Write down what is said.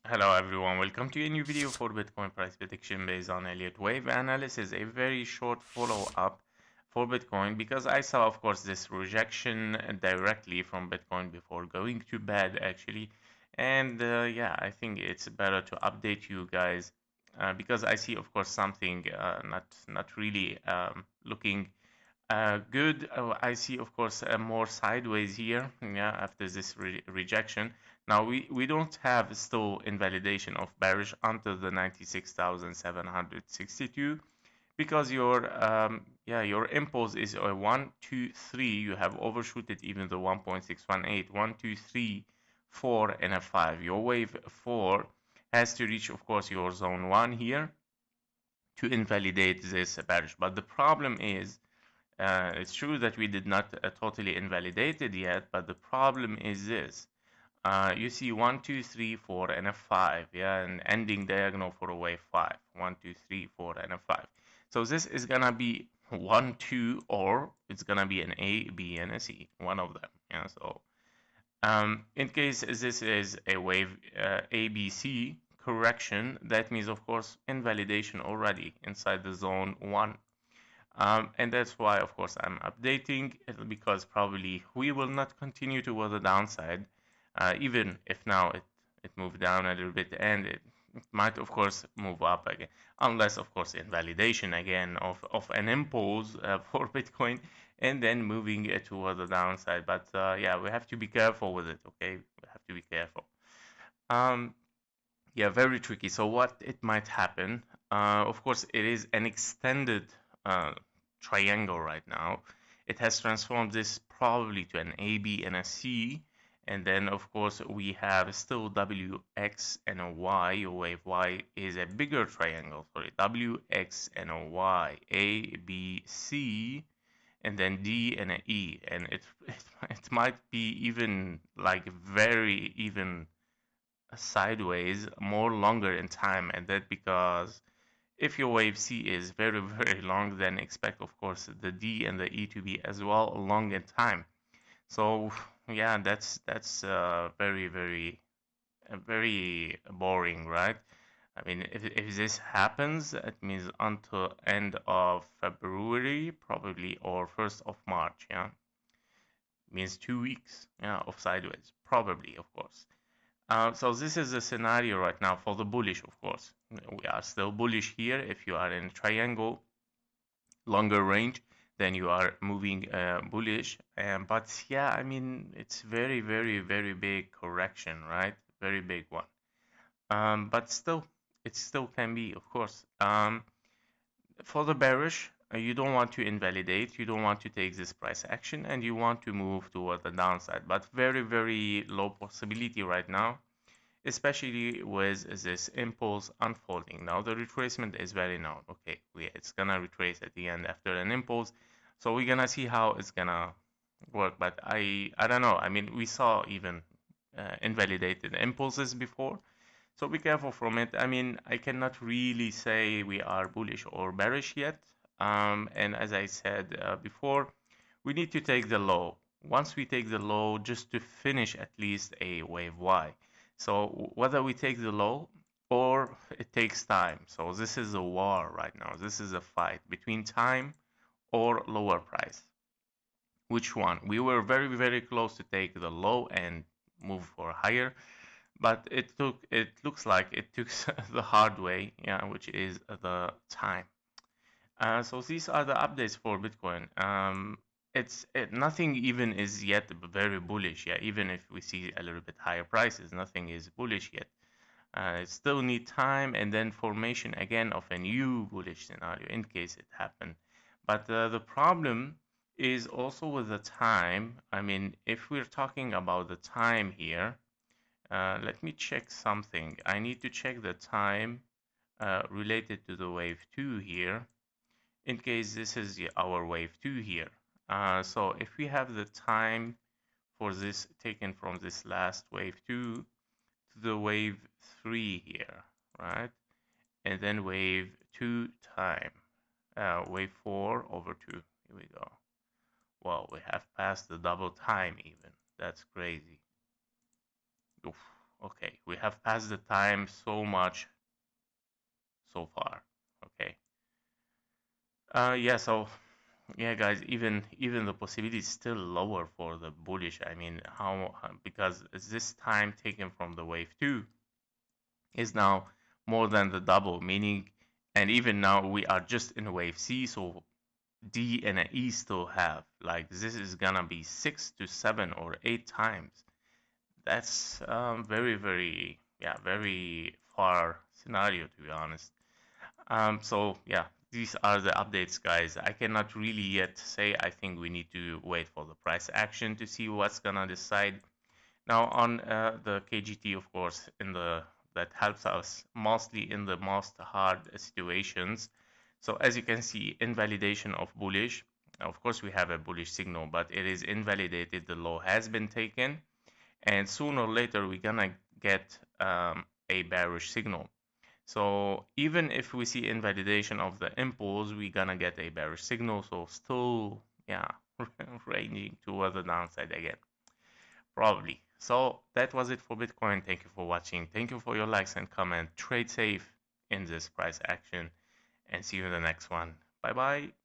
Hello everyone, welcome to a new video for Bitcoin price prediction based on Elliott wave analysis. A very short follow-up for Bitcoin because I saw, of course, this rejection directly from Bitcoin before going to bed actually. And yeah, I think it's better to update you guys because I see, of course, something not really looking good. I see, of course, more sideways here, yeah, after this rejection. Now we don't have still invalidation of bearish until the 96,762 because your impulse is a 1, 2, 3. You have overshooted even the 1.618, 1, 2, 3, 4, and a 5. Your wave 4 has to reach, of course, your zone 1 here to invalidate this bearish. But the problem is it's true that we did not totally invalidate it yet, but the problem is this. You see 1, 2, 3, 4, and a 5, yeah, an ending diagonal for a wave 5. 1, 2, 3, 4, and a 5. So this is gonna be 1, 2, or it's gonna be an A, B, and a C, one of them. Yeah, so in case this is a wave ABC correction, that means, of course, invalidation already inside the zone 1. And that's why, of course, I'm updating it because probably we will not continue toward the downside, even if now it moved down a little bit and it might, of course, move up again, unless, of course, invalidation again of an impulse for Bitcoin and then moving it toward the downside. But yeah, we have to be careful with it, okay? We have to be careful. Um, yeah, very tricky. So what it might happen, of course, it is an extended uh, triangle right now. It has transformed this probably to an A, B, and a C. And then, of course, we have still W, X, and a Y. Your wave Y is a bigger triangle. Sorry, W, X, and a Y. A, B, C, and then D and an E. And it might be even like very even sideways more longer in time, and that because if your wave C is very very long, then expect, of course, the D and the E to be as well long in time. So yeah, that's very boring, right? I mean, if this happens, it means until end of February probably, or 1st of March. Yeah, means 2 weeks, yeah, of sideways probably, of course. So this is the scenario right now for the bullish, of course. We are still bullish here. If you are in triangle, longer range, then you are moving bullish. But yeah, I mean, it's very big correction, right? Very big one. But still, it still can be, of course. For the bearish, you don't want to invalidate, you don't want to take this price action, and you want to move toward the downside. But very low possibility right now, especially with this impulse unfolding. Now the retracement is very known. Okay, it's gonna retrace at the end after an impulse, so we're gonna see how it's gonna work. But I don't know. I mean, we saw even invalidated impulses before, so be careful from it. I mean, I cannot really say we are bullish or bearish yet. And as I said before, we need to take the low. Once we take the low, just to finish at least a wave Y. So whether we take the low or it takes time. So this is a war right now. This is a fight between time or lower price. Which one? We were very close to take the low and move for higher, but it looks like it took the hard way, yeah, which is the time. So these are the updates for Bitcoin. Nothing even is yet very bullish. Yeah, even if we see a little bit higher prices, nothing is bullish yet. It still need time and then formation again of a new bullish scenario in case it happened. But the problem is also with the time. I mean, if we're talking about the time here, let me check something. I need to check the time related to the wave 2 here in case this is our wave 2 here. So if we have the time for this taken from this last wave 2 to the wave 3 here, right? And then wave 2 time, wave 4 over 2. Here we go. Well, we have passed the double time even. That's crazy. Oof. Okay, we have passed the time so much so far. Okay. Yeah, so yeah, guys, even the possibility is still lower for the bullish. I mean, because this time taken from the wave 2 is now more than the double, meaning, and even now we are just in wave C, so D and an E still have, like, this is gonna be 6 to 7 or 8 times. That's very, very, yeah, very far scenario, to be honest. So yeah, these are the updates, guys. I cannot really yet say. I think we need to wait for the price action to see what's gonna decide. Now on the KGT, of course, in the that helps us mostly in the most hard situations. So as you can see, invalidation of bullish. Of course, we have a bullish signal, but it is invalidated. The low has been taken, and sooner or later we're gonna get a bearish signal. So even if we see invalidation of the impulse, we're gonna get a bearish signal. So still, yeah, ranging toward the downside again, probably. So that was it for Bitcoin. Thank you for watching. Thank you for your likes and comment. Trade safe in this price action, and see you in the next one. Bye bye.